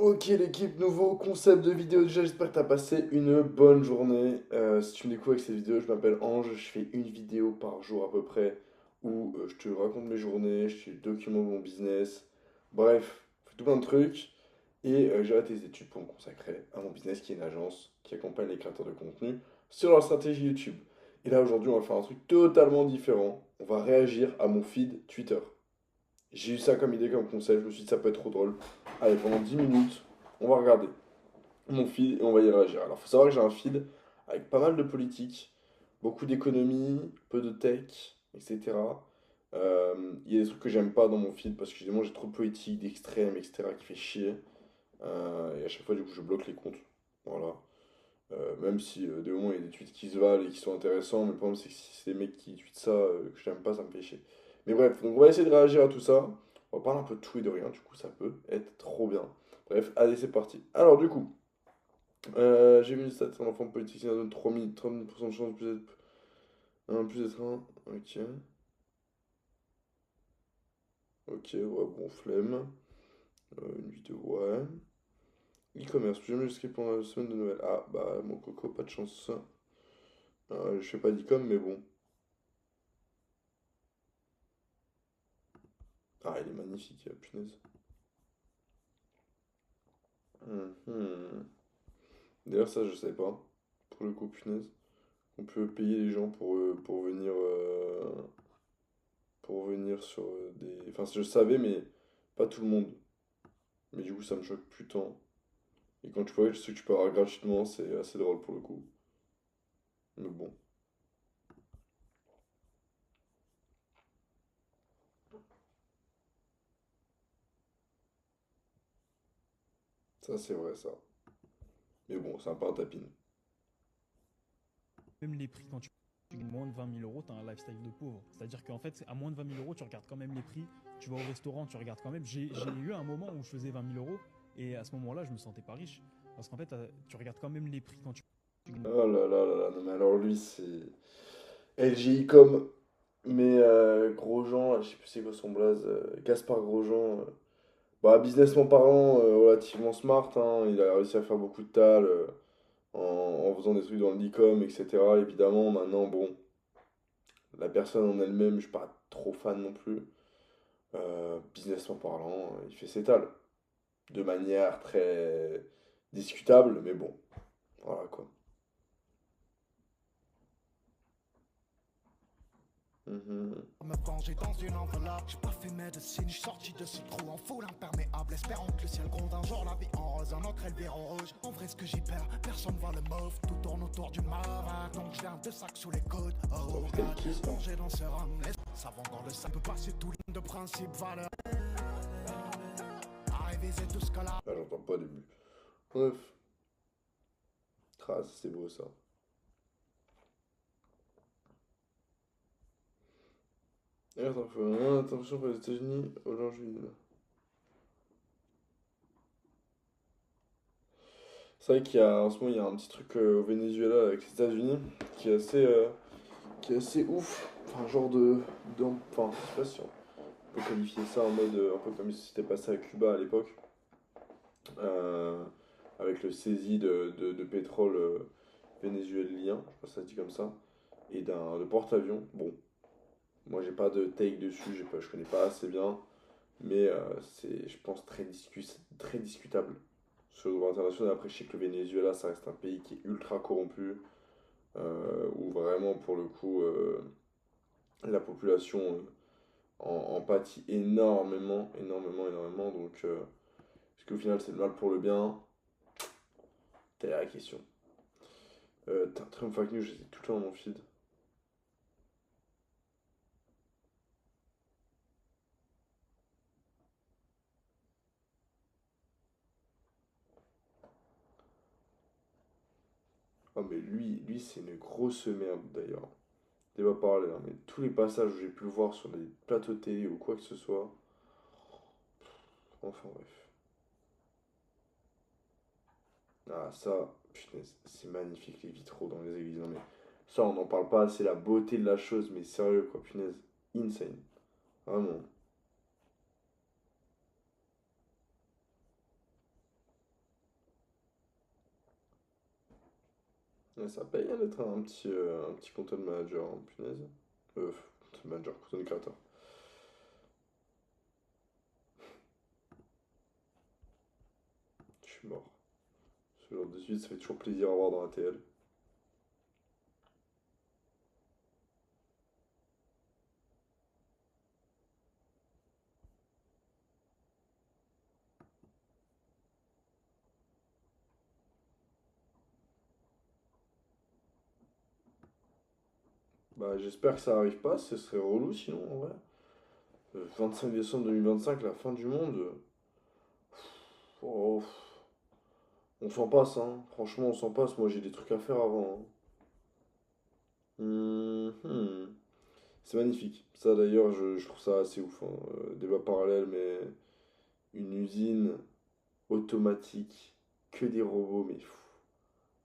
Ok l'équipe, nouveau concept de vidéo. Déjà j'espère que tu as passé une bonne journée. Si tu me découvres avec cette vidéo, je m'appelle Ange, je fais une vidéo par jour à peu près où je te raconte mes journées, je te documente mon business. Bref, je fais tout plein de trucs et j'arrête les études pour me consacrer à mon business qui est une agence qui accompagne les créateurs de contenu sur leur stratégie YouTube. Et là aujourd'hui on va faire un truc totalement différent. On va réagir à mon feed Twitter. J'ai eu ça comme idée, comme concept, je me suis dit ça peut être trop drôle. Allez, pendant 10 minutes, on va regarder mon feed et on va y réagir. Alors, il faut savoir que j'ai un feed avec pas mal de politique, beaucoup d'économie, peu de tech, etc. Il y a des trucs que j'aime pas dans mon feed parce que justement j'ai trop de politique, d'extrême, etc. qui fait chier. Et à chaque fois, du coup, je bloque les comptes. Voilà. Même si des moments il y a des tweets qui se valent et qui sont intéressants, mais le problème c'est que si c'est des mecs qui tweetent ça que j'aime pas, ça me fait chier. Mais bref, donc on va essayer de réagir à tout ça. On va parler un peu de tout et de rien, du coup ça peut être trop bien. Bref, allez c'est parti. Alors du coup, j'ai vu une stat, un enfant politicien donne 3000% de chance de plus d'être un. Ok, ok, ouais, bon, flemme. Une vidéo, ouais. E-commerce, plus jamais jusqu'à pendant la semaine de Noël. Ah, bah mon coco, pas de chance. Je fais pas d'e-com, mais bon. Ah, il est magnifique, punaise. Mhm. D'ailleurs, ça, je sais pas. Pour le coup, punaise. On peut payer les gens pour venir sur des. Enfin, je savais, mais pas tout le monde. Mais du coup, ça me choque plus tant. Et quand tu vois ce que tu peux avoir gratuitement, c'est assez drôle pour le coup. Mais bon, ça, c'est vrai, ça. Mais bon, c'est un peu un tapine. Même les prix, quand tu gagnes moins de 20 000 euros, tu as un lifestyle de pauvre. C'est-à-dire qu'en fait, à moins de 20 000 euros, tu regardes quand même les prix. Tu vas au restaurant, tu regardes quand même. J'ai eu un moment où je faisais 20 000 euros et à ce moment-là, je me sentais pas riche. Parce qu'en fait, tu regardes quand même les prix quand tu gagnes. Oh là là là là, non mais alors lui, c'est. LGI comme. Mais Grosjean, là, je sais plus c'est quoi son blaze. Gaspard Grosjean. Bah, businessment parlant, relativement smart, hein, il a réussi à faire beaucoup de tal en faisant des trucs dans le e-com, etc. Évidemment, maintenant, bon, la personne en elle-même, je suis pas trop fan non plus. Businessment parlant, il fait ses tals. De manière très discutable, mais bon, voilà quoi. Mhm. Me venger dans une enveloppe, j'ai pas fait médecine, j'suis sorti de ce trou en foule imperméable, espérant que le ciel gronde un jour la vie en rose, un autre elle vire en rouge. En vrai ce que j'y perds, personne voit le mauve, tout tourne autour du mauve, donc je viens deux sacs sous les coudes. Oh Oh putain, il god, qui ça? plongé dans ce rhum, savant dans le sang peut passer tout ligne de principe, valeur. À réviser tout ce que là. Ah, j'entends pas au début. Bref, trace, c'est beau ça. Et attends, attention pour les États-Unis, aujourd'hui. C'est vrai qu'il y a, en ce moment, il y a un petit truc au Venezuela avec les États-Unis qui est assez ouf. Enfin, genre enfin, je sais pas si on peut qualifier ça en mode un peu comme si c'était passé à Cuba à l'époque, euh, avec le saisie de pétrole vénézuélien, je sais pas si ça se dit comme ça, et de porte-avions. Bon, moi j'ai pas de take dessus, je connais pas assez bien, mais c'est, je pense, très discutable sur le droit international. Après, je sais que le Venezuela, ça reste un pays qui est ultra corrompu, où vraiment, pour le coup, la population en pâtit énormément, énormément, énormément. Donc, est-ce qu'au final, c'est le mal pour le bien? Telle est la question. Triumph Fake News, j'étais tout le temps dans mon feed. Oh, mais lui c'est une grosse merde d'ailleurs. Débat parallèle, hein, mais tous les passages où j'ai pu le voir sur les plateaux télé ou quoi que ce soit, enfin bref. Ah, ça, punaise, c'est magnifique les vitraux dans les églises. Non, mais ça, on n'en parle pas, c'est la beauté de la chose, mais sérieux quoi, punaise. Insane. Vraiment. Ouais, ça paye hein, d'être un petit content manager, hein, punaise. Content manager, content créateur. Je suis mort. Ce genre de suite, ça fait toujours plaisir à voir dans la TL. Bah, j'espère que ça arrive pas, ce serait relou sinon, en vrai. 25 décembre 2025, la fin du monde. Oh, on s'en passe, hein. Franchement, on s'en passe. Moi, j'ai des trucs à faire avant, hein. Mhm. C'est magnifique. Ça, d'ailleurs, je trouve ça assez ouf, hein. Débat parallèle, mais une usine automatique, que des robots, mais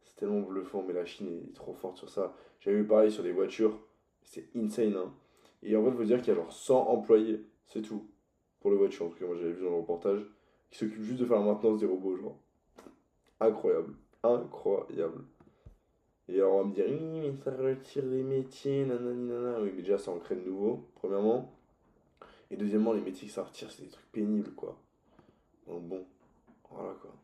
c'est tellement bluffant. Mais la Chine est trop forte sur ça. J'avais vu pareil sur des voitures. C'est insane, hein. Et en fait, il faut dire qu'il y a genre 100 employés, c'est tout. Pour les voitures, en tout cas, moi j'avais vu dans le reportage, qui s'occupent juste de faire la maintenance des robots, genre. Incroyable. Incroyable. Et alors on va me dire, oui, mais ça retire des métiers, nanani, nanana. Oui, mais déjà ça en crée de nouveaux, premièrement. Et deuxièmement, les métiers que ça retire, c'est des trucs pénibles, quoi. Donc bon, voilà quoi.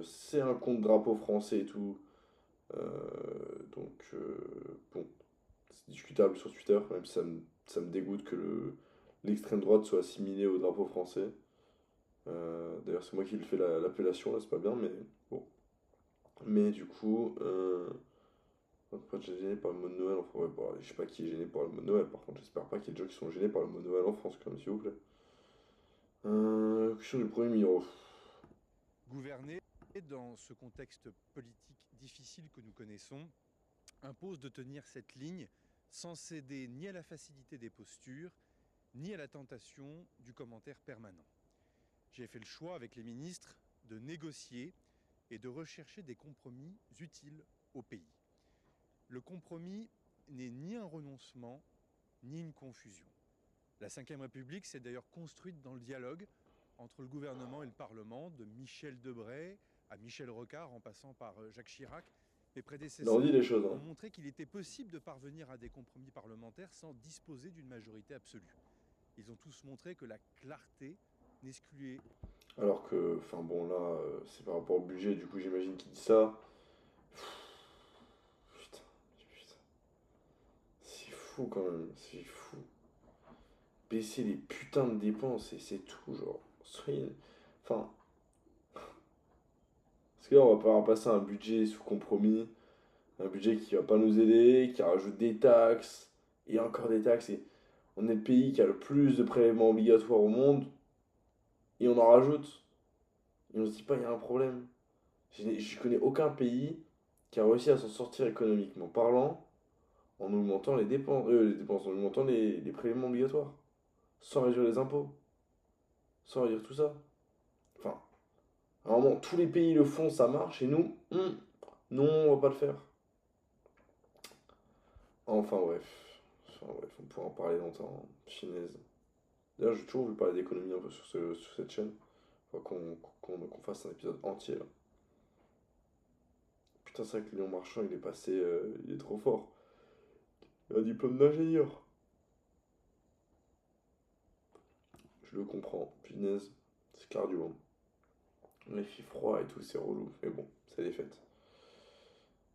C'est un compte drapeau français et tout. Bon, c'est discutable sur Twitter, même si ça me dégoûte que l'extrême droite soit assimilée au drapeau français. D'ailleurs, c'est moi qui le fais l'appellation, là, c'est pas bien, mais bon. Mais du coup, pourquoi j'ai gêné par le mot de Noël? Enfin, ouais, bon, je sais pas qui est gêné par le mot de Noël, par contre, j'espère pas qu'il y ait des gens qui sont gênés par le mot de Noël en France, quand même, s'il vous plaît. Question du premier numéro. Gouverner dans ce contexte politique difficile que nous connaissons impose de tenir cette ligne sans céder ni à la facilité des postures, ni à la tentation du commentaire permanent. J'ai fait le choix avec les ministres de négocier et de rechercher des compromis utiles au pays. Le compromis n'est ni un renoncement, ni une confusion. La Ve République s'est d'ailleurs construite dans le dialogue entre le gouvernement et le Parlement, de Michel Debré à Michel Rocard, en passant par Jacques Chirac. Mes Là, on dit prédécesseurs les choses, ont hein. montré qu'il était possible de parvenir à des compromis parlementaires sans disposer d'une majorité absolue. Ils ont tous montré que la clarté n'excluait. Alors que, enfin bon, là, c'est par rapport au budget, du coup, j'imagine qu'il dit ça. Putain, putain. C'est fou quand même, c'est fou. Baisser les putains de dépenses et c'est tout, genre. Soyez. Enfin, parce que là, on va pas passer un budget sous compromis, un budget qui va pas nous aider, qui rajoute des taxes, et encore des taxes. Et on est le pays qui a le plus de prélèvements obligatoires au monde, et on en rajoute. Et on se dit pas, il y a un problème. Je connais aucun pays qui a réussi à s'en sortir économiquement parlant en augmentant les dépenses, en augmentant les prélèvements obligatoires, sans réduire les impôts, sans réduire tout ça. Enfin, à un moment, tous les pays le font, ça marche, et nous, non, on va pas le faire. Enfin bref. Enfin bref, on pourra en parler longtemps. Chinaise. D'ailleurs, j'ai toujours voulu parler d'économie un peu sur cette chaîne. Faut qu'on fasse un épisode entier là. Putain, c'est vrai que Léon Marchand, il est passé. Il est trop fort. Il a un diplôme d'ingénieur. Je le comprends. Punaise. C'est cardio, hein. Il fait froid et tout, c'est relou. Mais bon, c'est des fêtes.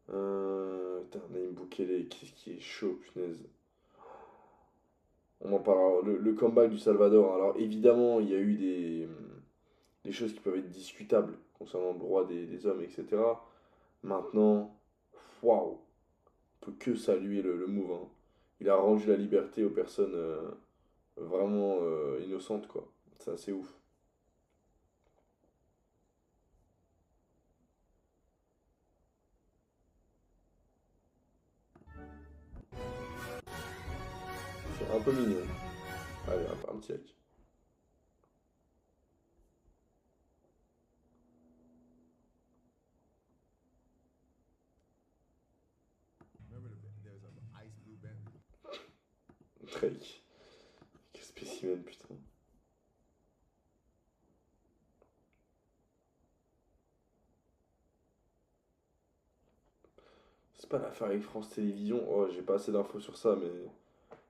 Putain, Naïm Boukele, qu'est-ce qui est chaud, punaise. On en parlera. Le comeback du Salvador. Alors évidemment, il y a eu des choses qui peuvent être discutables concernant le droit des hommes, etc. Maintenant, waouh, on peut que saluer le move, hein. Il a rendu la liberté aux personnes vraiment innocentes, quoi. C'est assez ouf. C'est un peu mignon. Allez, un petit like. Drake. Quel spécimen, putain. C'est pas l'affaire avec France Télévisions. Oh, j'ai pas assez d'infos sur ça, mais.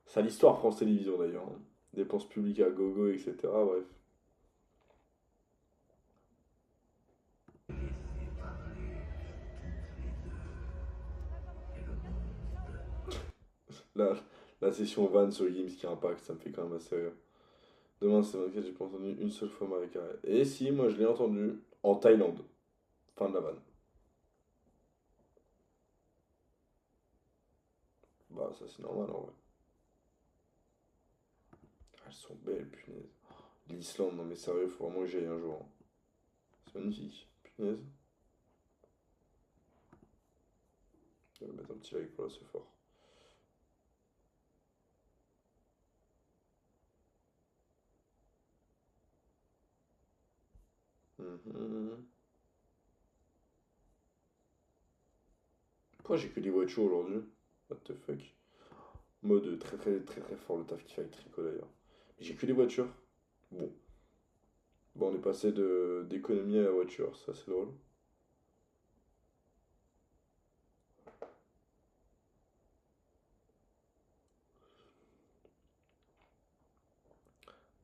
C'est à l'histoire France Télévisions d'ailleurs, hein. Dépenses publiques à gogo, etc. Bref. La, la session van sur Gims qui impacte, ça me fait quand même assez rire. Demain, c'est 24, j'ai pas entendu une seule fois Marie Carré. Et si, moi je l'ai entendu en Thaïlande. Fin de la vanne. Bah, ça c'est normal en vrai. Elles sont belles, punaise. L'Islande, non mais sérieux, faut vraiment que j'y aille un jour, hein. C'est magnifique, punaise. Je vais mettre un petit like pour là, c'est fort. Mhm. Pourquoi j'ai que des voitures aujourd'hui? What the fuck? Mode très très très très fort le taf qu'il fait avec Trico d'ailleurs. Mais j'ai que des voitures. Bon. Bon, on est passé de d'économie à la voiture, ça c'est drôle.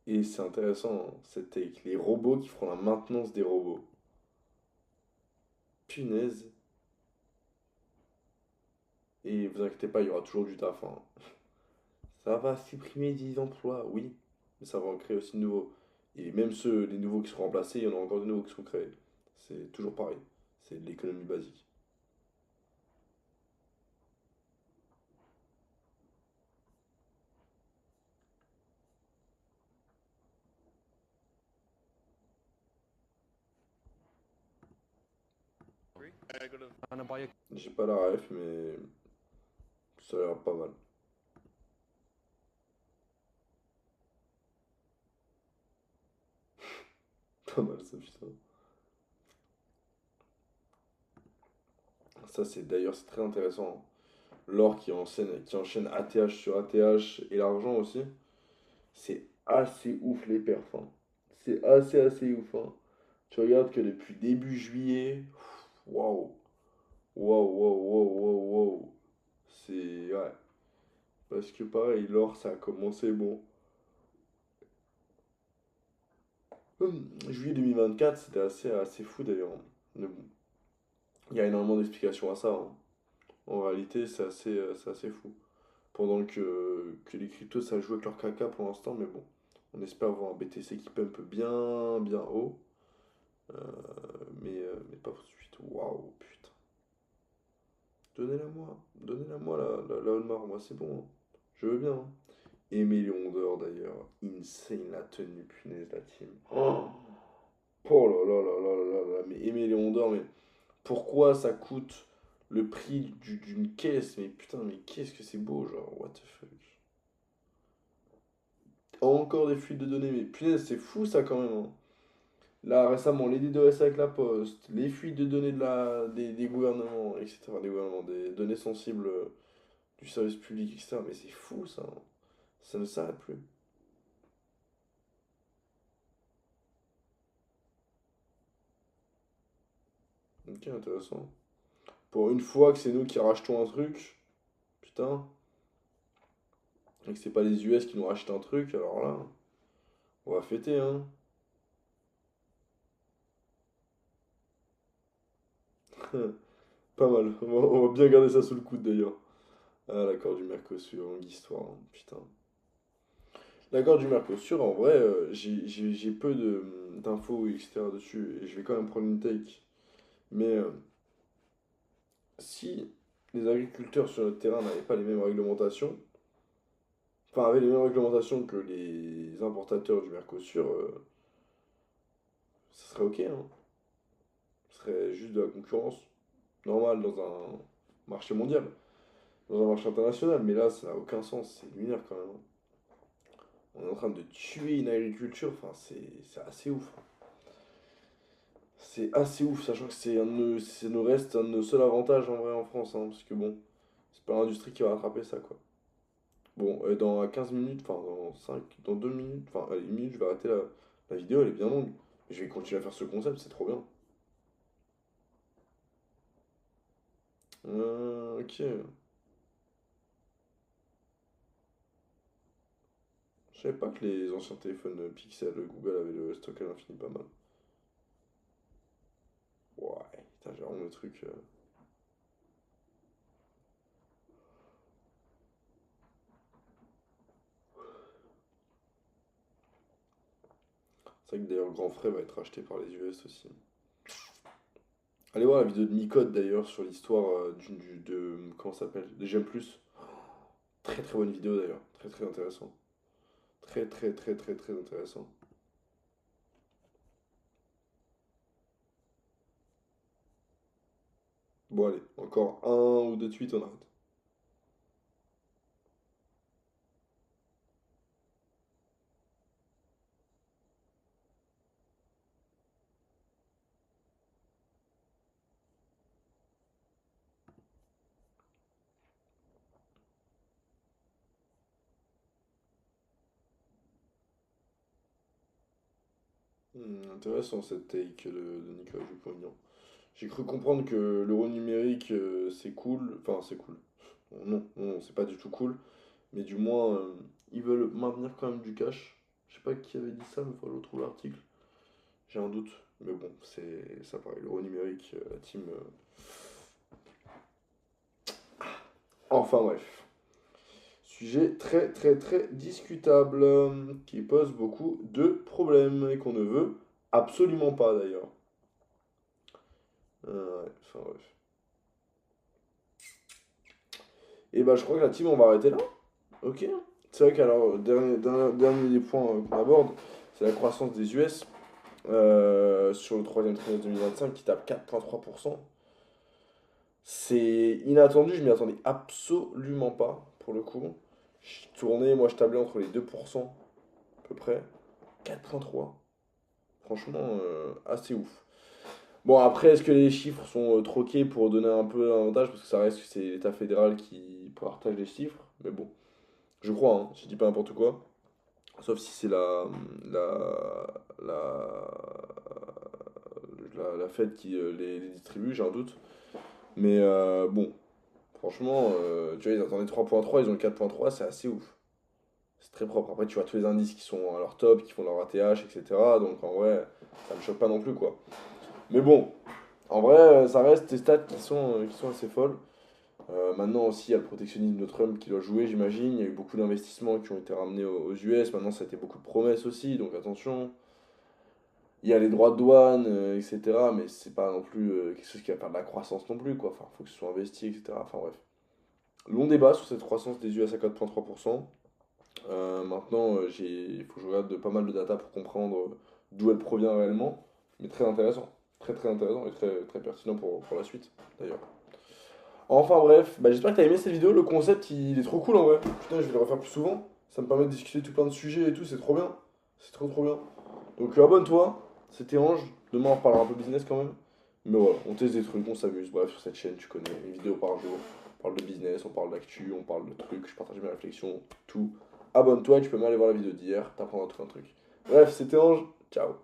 Et c'est intéressant, hein, cette take. Les robots qui feront la maintenance des robots. Punaise. Et vous inquiétez pas, il y aura toujours du taf, hein. Ça va supprimer 10 emplois, oui. Mais ça va en créer aussi de nouveaux. Et même ceux, les nouveaux qui seront remplacés, il y en a encore de nouveaux qui seront créés. C'est toujours pareil. C'est de l'économie basique. J'ai pas la ref, mais ça a l'air pas mal. Pas mal ça, putain. Ça, c'est d'ailleurs, c'est très intéressant, hein. L'or qui enchaîne ATH sur ATH et l'argent aussi. C'est assez ouf les perfs, hein. C'est assez ouf, hein. Tu regardes que depuis début juillet, waouh, waouh. C'est, ouais. Parce que pareil, l'or, ça a commencé, bon. Juillet 2024, c'était assez fou d'ailleurs. Mais bon, il y a énormément d'explications à ça, hein. En réalité, c'est assez fou. Pendant que les cryptos, ça joue avec leur caca pour l'instant, mais bon. On espère voir un BTC qui pump bien haut. Euh, mais pas tout de suite. Waouh, putain. Donnez-la moi, la Hallmark, moi c'est bon, hein. Je veux bien, hein. Aimé Léon d'Or d'ailleurs. Insane la tenue, punaise, la team. Oh là là là là là là là. Mais Aimé Léon d'Or, mais pourquoi ça coûte le prix d'une caisse? Mais putain, mais qu'est-ce que c'est beau, genre, what the fuck. Encore des fuites de données, mais punaise, c'est fou ça quand même, hein. Là, récemment, les DDoS avec la Poste, les fuites de données des gouvernements, etc. Des gouvernements, des données sensibles du service public, etc. Mais c'est fou ça, hein. Ça ne s'arrête plus. Ok, intéressant. Pour une fois que c'est nous qui rachetons un truc, putain, et que c'est pas les US qui nous rachètent un truc, alors là, on va fêter, hein. Pas mal, on va bien garder ça sous le coude d'ailleurs. Ah, l'accord du Mercosur, longue histoire, hein, putain. L'accord du Mercosur, en vrai, j'ai peu d'infos, etc. dessus, et je vais quand même prendre une take. Mais si les agriculteurs sur notre terrain n'avaient pas les mêmes réglementations, enfin avaient les mêmes réglementations que les importateurs du Mercosur, ça serait ok, hein. Ce serait juste de la concurrence normale dans un marché mondial, dans un marché international. Mais là, ça n'a aucun sens, c'est lunaire quand même, hein. On est en train de tuer une agriculture, enfin c'est assez ouf, hein. C'est assez ouf, sachant que ça nous reste un de nos seuls avantages en vrai en France, hein, parce que bon, c'est pas l'industrie qui va rattraper ça, quoi. Bon, dans 15 minutes, enfin dans 2 minutes, enfin allez, 1 minute, je vais arrêter la vidéo, elle est bien longue. Mais je vais continuer à faire ce concept, c'est trop bien. Ok. Je savais pas que les anciens téléphones Pixel Google avaient le stock à l'infini pas mal. Ouais, putain, j'ai vraiment le truc. C'est vrai que d'ailleurs, Grand Frais va être acheté par les US aussi. Allez voir la vidéo de Micode d'ailleurs sur l'histoire de. Comment ça s'appelle? Des J'aime plus. Très très bonne vidéo d'ailleurs. Très très intéressant. Très très très très très intéressant. Bon, allez, encore un ou deux tweets, on arrête. Intéressant cette take de Nicolas Dupont-Aignan. J'ai cru comprendre que l'euro numérique c'est cool. Enfin, c'est cool. Non, non, c'est pas du tout cool. Mais du moins, ils veulent maintenir quand même du cash. Je sais pas qui avait dit ça, mais il faut que je retrouve l'article. J'ai un doute. Mais bon, c'est ça pareil. L'euro numérique, la team. Enfin bref. Sujet très très très discutable qui pose beaucoup de problèmes et qu'on ne veut absolument pas d'ailleurs. Ouais, enfin bref. Et bah je crois que la team on va arrêter là. Ok. C'est vrai qu'alors, dernier des points qu'on aborde, c'est la croissance des US sur le troisième trimestre 2025 qui tape 4,3%. C'est inattendu, je m'y attendais absolument pas pour le coup. Moi je tablais entre les 2% à peu près. 4,3. Franchement, assez ouf. Bon, après, est-ce que les chiffres sont troqués pour donner un peu d'avantage? Parce que ça reste que c'est l'État fédéral qui partage les chiffres. Mais bon, je crois, hein, je dis pas n'importe quoi. Sauf si c'est la, la Fed qui les distribue, j'ai un doute. Mais bon, franchement, tu vois, ils attendaient 3,3, ils ont 4,3, c'est assez ouf. C'est très propre. Après, tu vois tous les indices qui sont à leur top, qui font leur ATH, etc. Donc en vrai, ça me choque pas non plus, quoi. Mais bon, en vrai, ça reste des stats qui sont assez folles. Maintenant aussi, il y a le protectionnisme de Trump qui doit jouer, j'imagine. Il y a eu beaucoup d'investissements qui ont été ramenés aux US. Maintenant, ça a été beaucoup de promesses aussi, donc attention. Il y a les droits de douane, etc. Mais c'est pas non plus quelque chose qui va faire de la croissance non plus, quoi. Enfin, faut que ce soit investi, etc. Enfin, bref. Long débat sur cette croissance des US à 4,3%. Maintenant, il faut que je regarde pas mal de data pour comprendre d'où elle provient réellement. Mais très intéressant. Très très intéressant et très, très pertinent pour la suite, d'ailleurs. Enfin bref, bah, j'espère que t'as aimé cette vidéo. Le concept, il est trop cool en vrai. Putain, je vais le refaire plus souvent. Ça me permet de discuter tout plein de sujets et tout. C'est trop bien. C'est trop trop bien. Donc abonne-toi. C'était Ange. Demain, on reparlera un peu business quand même. Mais voilà, on teste des trucs, on s'amuse. Bref, sur cette chaîne, tu connais. Une vidéo par jour. On parle de business, on parle d'actu, on parle de trucs. Je partage mes réflexions, tout. Abonne-toi, tu peux même aller voir la vidéo d'hier. T'apprendras tout un truc. Bref, c'était Ange. Ciao.